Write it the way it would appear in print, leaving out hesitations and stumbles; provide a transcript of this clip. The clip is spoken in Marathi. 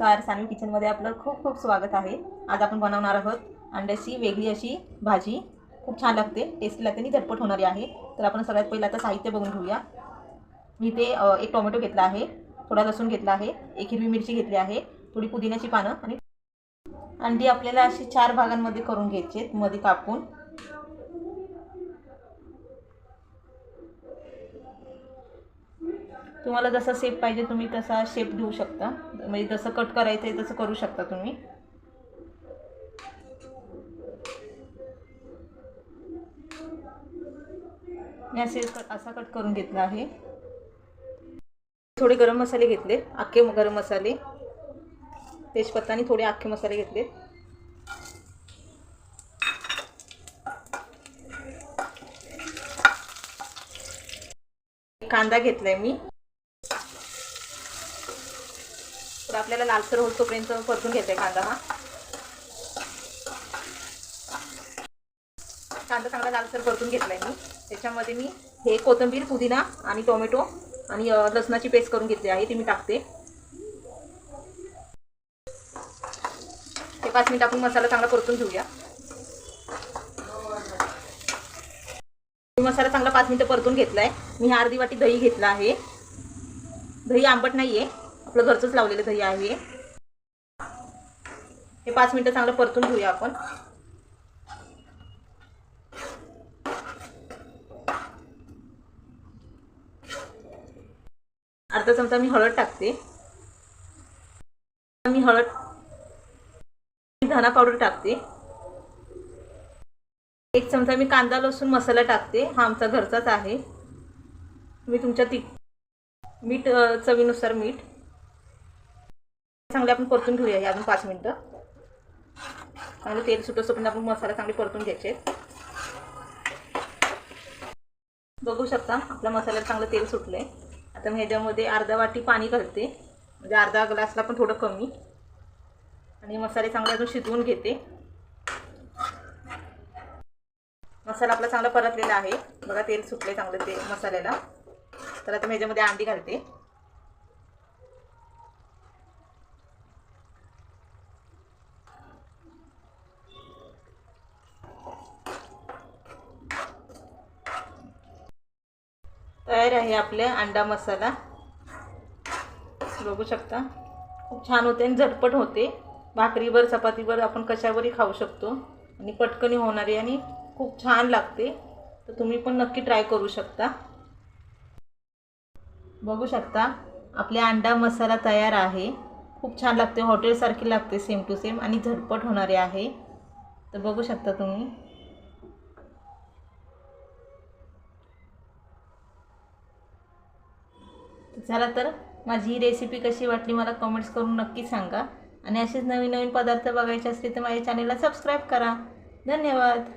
नमस्कार, सानवी किचनमध्ये आपलं खूप खूप स्वागत आहे। आज आपण बनवणार आहोत अंड्याची वेगळी अशी भाजी। खूप छान लागते, टेस्टी लागते आणि झटपट होणारी आहे। तर आपण सगळ्यात पहिलं आता साहित्य बघून घेऊया। मी इथे एक टोमॅटो घेतला आहे, थोडा लसूण घेतला आहे, एक हिरवी मिरची घेतली आहे, थोडी पुदिन्याची पानं आणि अंडी आपल्याला अशी 4 भागांमध्ये करून घ्यायची आहेत, मध्ये कापून। तुम्हाला जसा शेप पाहिजे तुम्ही तसा शेप देऊ शकता, म्हणजे जसं कट करायचं आहे तसं करू शकता तुम्ही। मी असा कट करून घेतला आहे। थोडे गरम मसाले घेतले, अख्खे गरम मसाले, तेजपत्ता आणि थोडे अख्खे मसाले घेतले। कांदा घेतलाय मी, तर आपल्याला लालसर होईपर्यंत परतून घ्यायचा कांदा। कांदा चांगला लालसर परतून घेतलाय मी। त्याच्यामध्ये मी हे कोथिंबीर, पुदिना आणि टोमॅटो आणि लसणाची पेस्ट करून घेतली आहे, ती मी टाकते। ते 5 मिनिट आपण मसाला चांगला परतून घेऊया। मसाला चांगला 5 मिनिटं परतून घेतलाय। मी अर्धी वाटी दही घेतला आहे। दही आंबट नाहीये, आपलं घरचंच लावलेलं दही आहे। हे 5 मिनिटं चांगलं परतून घेऊया आपण। अर्धा चमचा मी हळद टाकते। धना पावडर टाकते। 1 चमचा मी कांदा लसूण मसाला टाकते, हा आमचा घरचाच आहे। मी तुमच्या मीठ चवीनुसार मीठ चांगले आपण परतून घेऊया। हे अजून 5 मिनिटं चांगलं तेल सुटोपर्यंत आपण मसाला चांगले परतून घ्यायचे। बघू शकता आपला मसाल्याला चांगलं तेल सुटलंय। आता मी ह्याच्यामध्ये अर्धा वाटी पाणी घालते, म्हणजे अर्धा ग्लासला पण थोडं कमी, आणि मसाले चांगले अजून शिजवून घेते। मसाला आपला चांगला परतलेला आहे, बघा तेल सुटले चांगलं ते मसाल्याला। तर आता मी ह्याच्यामध्ये अंडी घालते। तयार आहे आपला अंडा मसाला। बघू शकता खूप छान होते आणि झटपट होते। भाकरीवर चपातीवर आपण कशावरही खाऊ शकतो आणि पटकन होणारी आणि खूप छान लागते। तर तुम्ही पण नक्की ट्राय करू शकता। बघू शकता आपला अंडा मसाला तयार आहे। खूप छान लागते, हॉटेलसारखी लागते सेम टू सेम, आणि झटपट होणारे आहे। तर बघू शकता तुम्ही। चला तर माझी ही रेसिपी कशी वाटली मला कमेंट्स करून नक्की सांगा, आणि असेच नवीन नवीन पदार्थ बघायचे असतील तर माझ्या चॅनलला सबस्क्राईब करा। धन्यवाद।